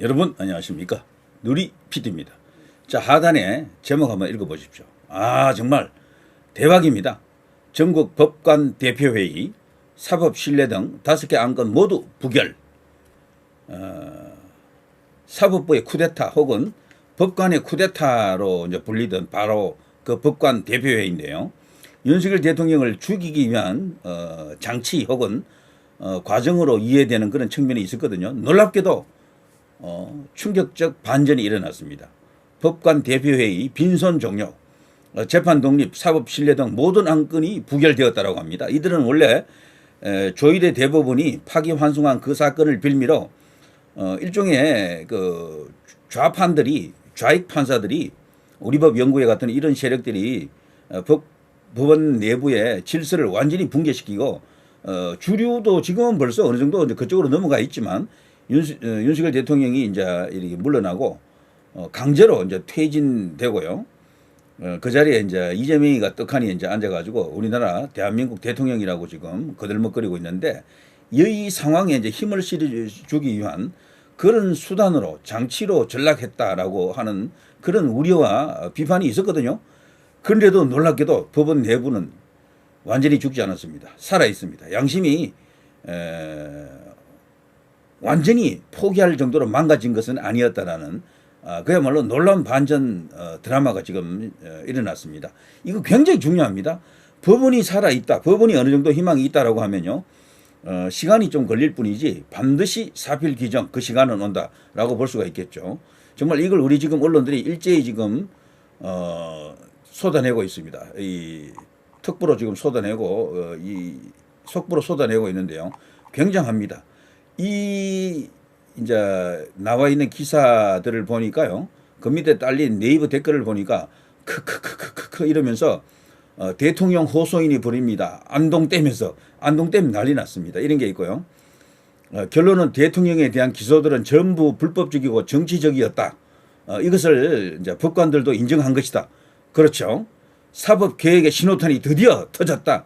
여러분 안녕하십니까, 누리 PD입니다. 자, 하단에 제목 한번 읽어보십시오. 정말 대박입니다. 전국 법관 대표회의 사법신뢰 등 5개 안건 모두 부결. 사법부의 쿠데타 혹은 법관의 쿠데타로 이제 불리던 바로 그 법관 대표회의인데요. 윤석열 대통령을 죽이기 위한 장치 혹은 과정으로 이해되는 그런 측면이 있었거든요. 놀랍게도 충격적 반전이 일어났습니다. 법관 대표회의 빈손 종료, 재판 독립, 사법 신뢰 등 모든 안건이 부결되었다고 합니다. 이들은 원래 조일의 대법원이 파기환송한 그 사건을 빌미로 일종의 그 좌판들이, 좌익 판사들이, 우리 법 연구회 같은 이런 세력들이 법원 내부의 질서를 완전히 붕괴시키고 주류도 지금은 벌써 어느 정도 이제 그쪽으로 넘어가 있지만 윤석열 대통령이 이제 이렇게 물러나고 강제로 이제 퇴진되고요. 그 자리에 이제 이재명이가 떡하니 이제 앉아가지고 우리나라 대한민국 대통령이라고 지금 거들먹거리고 있는데, 이 상황에 이제 힘을 실어주기 위한 그런 수단으로, 장치로 전락했다라고 하는 그런 우려와 비판이 있었거든요. 그런데도 놀랍게도 법원 내부는 완전히 죽지 않았습니다. 살아 있습니다. 양심이 완전히 포기할 정도로 망가진 것은 아니었다라는 그야말로 놀라운 반전 드라마가 지금 일어났습니다. 이거 굉장히 중요합니다. 법원이 살아있다, 법원이 어느 정도 희망이 있다라고 하면요, 시간이 좀 걸릴 뿐이지 반드시 사필 규정 그 시간은 온다라고 볼 수가 있겠죠. 정말 이걸 우리 지금 언론들이 일제히 지금 쏟아내고 있습니다. 이 특보로 지금 쏟아내고 이 속보로 쏟아내고 있는데요. 굉장합니다. 이 이제 나와 있는 기사들을 보니까요, 그 밑에 딸린 네이버 댓글을 보니까 크크크크크 이러면서 대통령 호소인이 부립니다. 안동댐에서, 안동댐 난리 났습니다. 이런 게 있고요. 결론은 대통령에 대한 기소들은 전부 불법적이고 정치적이었다. 이것을 이제 법관들도 인정한 것이다. 그렇죠. 사법 개혁의 신호탄이 드디어 터졌다.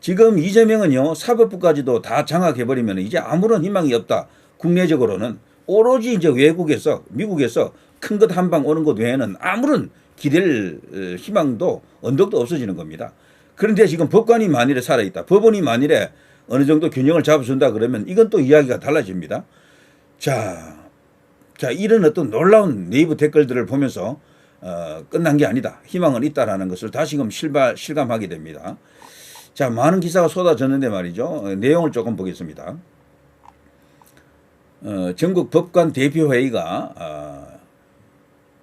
지금 이재명은요, 사법부까지도 다 장악해버리면 이제 아무런 희망이 없다. 국내적으로는 오로지 이제 외국에서, 미국에서 큰 것 한 방 오는 것 외에는 아무런 기댈 희망도 언덕도 없어지는 겁니다. 그런데 지금 법관이 만일에 살아있다, 법원이 만일에 어느 정도 균형을 잡아준다 그러면 이건 또 이야기가 달라집니다. 자, 이런 어떤 놀라운 네이버 댓글들을 보면서 끝난 게 아니다, 희망은 있다라는 것을 다시금 실감하게 됩니다. 자, 많은 기사가 쏟아졌는데 말이죠. 내용을 조금 보겠습니다. 전국 법관 대표회의가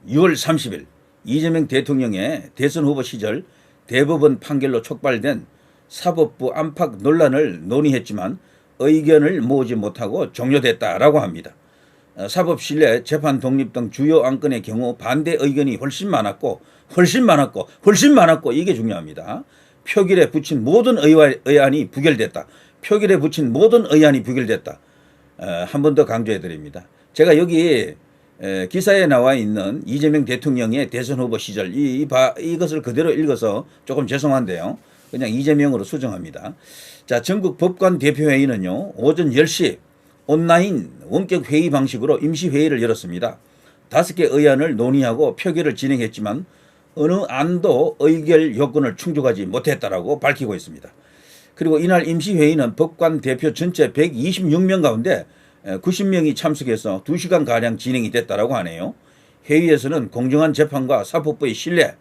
6월 30일 이재명 대통령의 대선 후보 시절 대법원 판결로 촉발된 사법부 안팎 논란을 논의했지만 의견을 모으지 못하고 종료됐다라고 합니다. 사법신뢰, 재판 독립 등 주요 안건의 경우 반대 의견이 훨씬 많았고 이게 중요합니다. 표결에 붙인 모든 의안이 부결됐다. 표결에 붙인 모든 의안이 부결됐다. 한 번 더 강조해 드립니다. 제가 여기 기사에 나와 있는 이재명 대통령의 대선 후보 시절 이것을 그대로 읽어서 조금 죄송한데요, 그냥 이재명으로 수정합니다. 자, 전국 법관 대표회의는요, 오전 10시 온라인 원격 회의 방식으로 임시회의를 열었습니다. 5개 의안을 논의하고 표결을 진행했지만 어느 안도 의결 요건을 충족하지 못했다라고 밝히고 있습니다. 그리고 이날 임시회의는 법관 대표 전체 126명 가운데 90명이 참석해서 2시간가량 진행이 됐다라고 하네요. 회의에서는 공정한 재판과 사법부의 신뢰,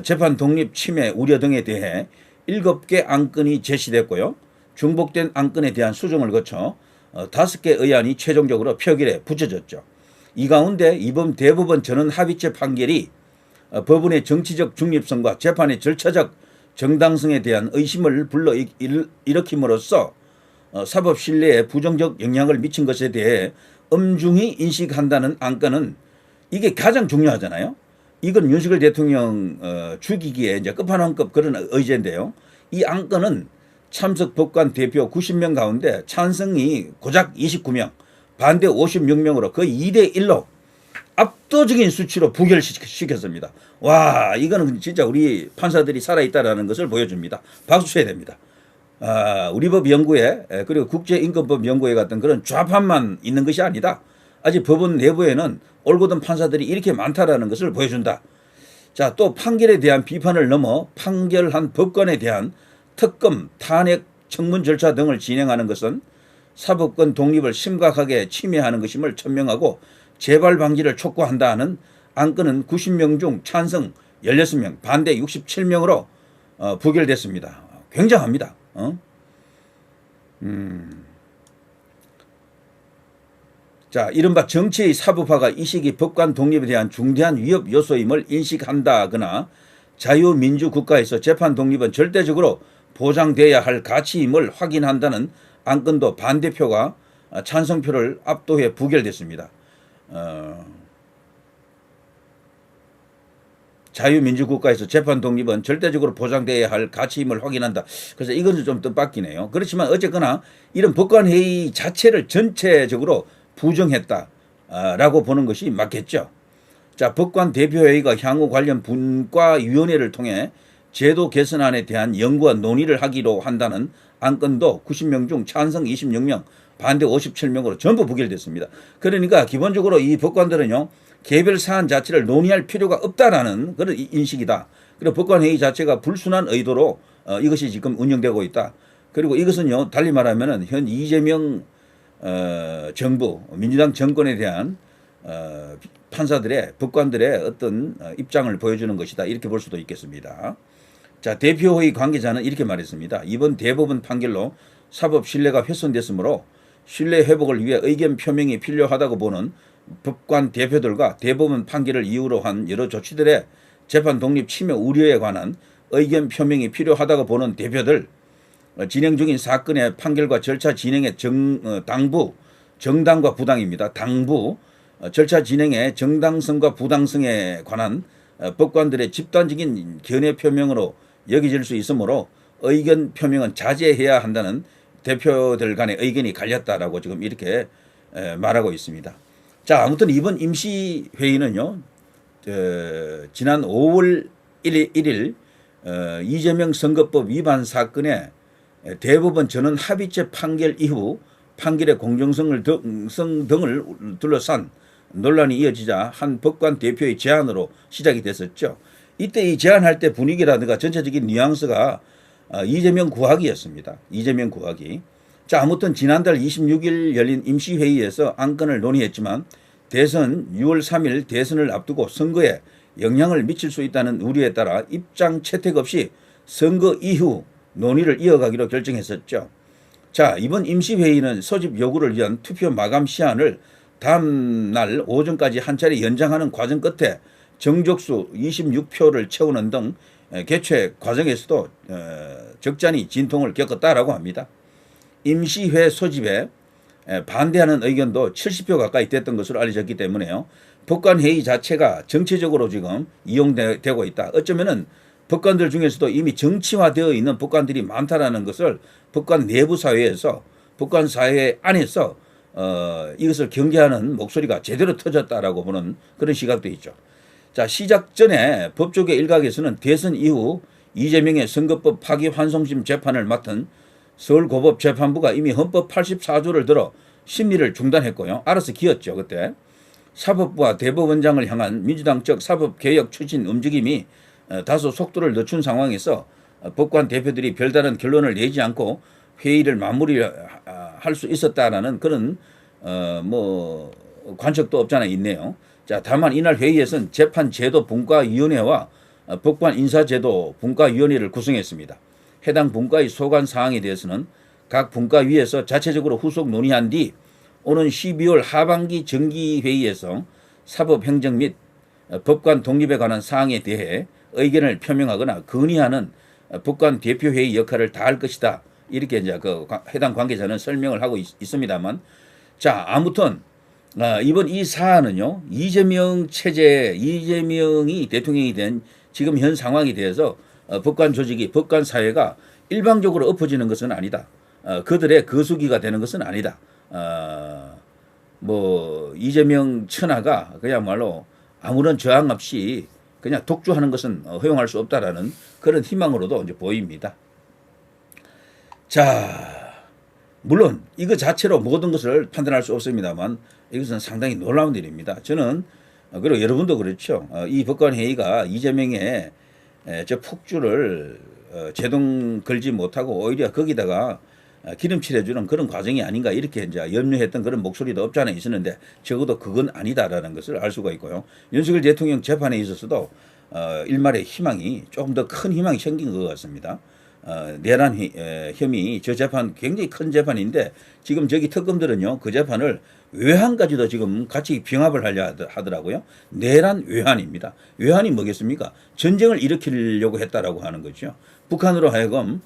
재판 독립 침해 우려 등에 대해 7개 안건이 제시됐고요. 중복된 안건에 대한 수정을 거쳐 5개 의안이 최종적으로 표결에 붙여졌죠. 이 가운데 이번 대법원 전원 합의체 판결이 법원의 정치적 중립성과 재판의 절차적 정당성에 대한 의심을 불러일으킴으로써 사법 신뢰에 부정적 영향을 미친 것에 대해 엄중히 인식한다는 안건은 이게 가장 중요하잖아요. 이건 윤석열 대통령 죽이기에 이제 끝판왕급 그런 의제인데요. 이 안건은 참석 법관 대표 90명 가운데 찬성이 고작 29명, 반대 56명으로 거의 2대1로 압도적인 수치로 부결시켰습니다. 와, 이거는 진짜 우리 판사들이 살아있다는 것을 보여줍니다. 박수 쳐야 됩니다. 우리 법 연구회 그리고 국제인권법 연구회 같은 그런 좌판만 있는 것이 아니다. 아직 법원 내부에는 올곧은 판사들이 이렇게 많다라는 것을 보여준다. 자, 또 판결에 대한 비판을 넘어 판결한 법관에 대한 특검, 탄핵, 청문 절차 등을 진행하는 것은 사법권 독립을 심각하게 침해하는 것임을 천명하고 재발 방지를 촉구한다는 안건은 90명 중 찬성 16명, 반대 67명으로 부결됐습니다. 굉장합니다. 자, 이른바 정치의 사법화가 이 시기 법관 독립에 대한 중대한 위협 요소임을 인식한다거나 자유민주국가에서 재판 독립은 절대적으로 보장돼야 할 가치임을 확인한다는 안건도 반대표가 찬성표를 압도해 부결됐습니다. 자유민주국가에서 재판 독립은 절대적으로 보장돼야 할 가치임을 확인한다. 그래서 이것은 좀 뜻밖이네요. 그렇지만 어쨌거나 이런 법관회의 자체를 전체적으로 부정했다라고 보는 것이 맞겠죠. 자, 법관 대표회의가 향후 관련 분과위원회를 통해 제도 개선안에 대한 연구와 논의를 하기로 한다는 안건도 90명 중 찬성 26명, 반대 57명으로 전부 부결됐습니다. 그러니까 기본적으로 이 법관들은요, 개별 사안 자체를 논의할 필요가 없다라는 그런 인식이다. 그리고 법관회의 자체가 불순한 의도로 이것이 지금 운영되고 있다. 그리고 이것은요, 달리 말하면은 현 이재명 정부, 민주당 정권에 대한 판사들의, 법관들의 어떤 입장을 보여주는 것이다. 이렇게 볼 수도 있겠습니다. 자, 대표회의 관계자는 이렇게 말했습니다. 이번 대법원 판결로 사법 신뢰가 훼손됐으므로 신뢰 회복을 위해 의견 표명이 필요하다고 보는 법관 대표들과 대법원 판결을 이유로 한 여러 조치들의 재판 독립 침해 우려에 관한 의견 표명이 필요하다고 보는 대표들, 진행 중인 사건의 판결과 절차 진행의 당부, 정당과 부당입니다. 당부, 절차 진행의 정당성과 부당성에 관한 법관들의 집단적인 견해 표명으로 여겨질 수 있으므로 의견 표명은 자제해야 한다는 대표들 간의 의견이 갈렸다라고 지금 이렇게 말하고 있습니다. 자, 아무튼 이번 임시회의는요, 지난 5월 1일 이재명 선거법 위반 사건의 대법원 전원 합의체 판결 이후 판결의 공정성을 등을 둘러싼 논란이 이어지자 한 법관 대표의 제안으로 시작이 됐었죠. 이때 이 제안할 때 분위기라든가 전체적인 뉘앙스가 이재명 구하기였습니다. 이재명 구하기. 자, 아무튼 지난달 26일 열린 임시회의에서 안건을 논의했지만 대선 6월 3일 대선을 앞두고 선거에 영향을 미칠 수 있다는 우려에 따라 입장 채택 없이 선거 이후 논의를 이어가기로 결정했었죠. 자, 이번 임시회의는 소집 요구를 위한 투표 마감 시한을 다음 날 오전까지 한 차례 연장하는 과정 끝에 정족수 26표를 채우는 등 개최 과정에서도 적잖이 진통을 겪었다라고 합니다. 임시회 소집에 반대하는 의견도 70표 가까이 됐던 것으로 알려졌기 때문에요. 법관회의 자체가 정치적으로 지금 이용되고 있다. 어쩌면은 법관들 중에서도 이미 정치화되어 있는 법관들이 많다라는 것을 법관 내부 사회에서, 법관 사회 안에서 이것을 경계하는 목소리가 제대로 터졌다라고 보는 그런 시각도 있죠. 자, 시작 전에 법조계 일각에서는 대선 이후 이재명의 선거법 파기환송심 재판을 맡은 서울고법재판부가 이미 헌법 84조를 들어 심리를 중단했고요. 알아서 기었죠, 그때. 사법부와 대법원장을 향한 민주당 쪽 사법개혁 추진 움직임이 다소 속도를 늦춘 상황에서 법관 대표들이 별다른 결론을 내지 않고 회의를 마무리할 수 있었다라는 그런 관측도 없지 않아 있네요. 자, 다만 이날 회의에서는 재판제도 분과위원회와 법관 인사제도 분과위원회를 구성했습니다. 해당 분과의 소관 사항에 대해서는 각 분과위에서 자체적으로 후속 논의한 뒤 오는 12월 하반기 정기회의에서 사법행정 및 법관 독립에 관한 사항에 대해 의견을 표명하거나 건의하는 법관 대표회의 역할을 다할 것이다. 이렇게 이제 해당 관계자는 설명을 하고 있습니다만, 자, 아무튼 이번 이 사안은요, 이재명 체제, 이재명이 대통령이 된 지금 현 상황에 대해서 법관 조직이, 법관 사회가 일방적으로 엎어지는 것은 아니다. 그들의 거수기가 되는 것은 아니다. 이재명 천하가 그야말로 아무런 저항 없이 그냥 독주하는 것은 허용할 수 없다라는 그런 희망으로도 이제 보입니다. 자, 물론 이거 자체로 모든 것을 판단할 수 없습니다만 이것은 상당히 놀라운 일입니다. 저는 그리고 여러분도 그렇죠. 이 법관회의가 이재명의 저 폭주를 제동 걸지 못하고 오히려 거기다가 기름칠해주는 그런 과정이 아닌가 이렇게 이제 염려했던 그런 목소리도 없지 않아 있었는데 적어도 그건 아니다라는 것을 알 수가 있고요. 윤석열 대통령 재판에 있어서도 일말의 희망이 조금 더 큰 희망이 생긴 것 같습니다. 내란 혐의 저 재판 굉장히 큰 재판인데 지금 저기 특검들은요 그 재판을 외환까지도 지금 같이 병합을 하려 하더라고요. 내란 외환입니다. 외환이 뭐겠습니까? 전쟁을 일으키려고 했다라고 하는 거죠. 북한으로 하여금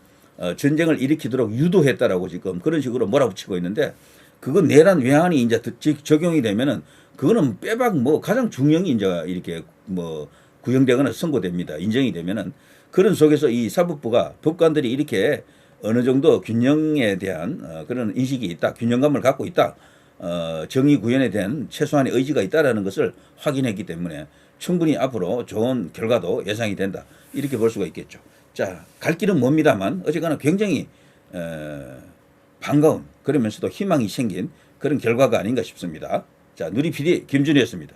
전쟁을 일으키도록 유도했다라고 지금 그런 식으로 몰아붙이고 있는데 그거 내란 외환이 이제 적용이 되면은 그거는 빼박 뭐 가장 중형이 이제 이렇게 뭐 구형되거나 선고됩니다. 인정이 되면은 그런 속에서 이 사법부가 법관들이 이렇게 어느 정도 균형에 대한 그런 인식이 있다, 균형감을 갖고 있다, 정의 구현에 대한 최소한의 의지가 있다라는 것을 확인했기 때문에 충분히 앞으로 좋은 결과도 예상이 된다 이렇게 볼 수가 있겠죠. 자, 갈 길은 멉니다만 어쨌거나 굉장히 반가운 그러면서도 희망이 생긴 그런 결과가 아닌가 싶습니다. 자, 누리 PD 김준희였습니다.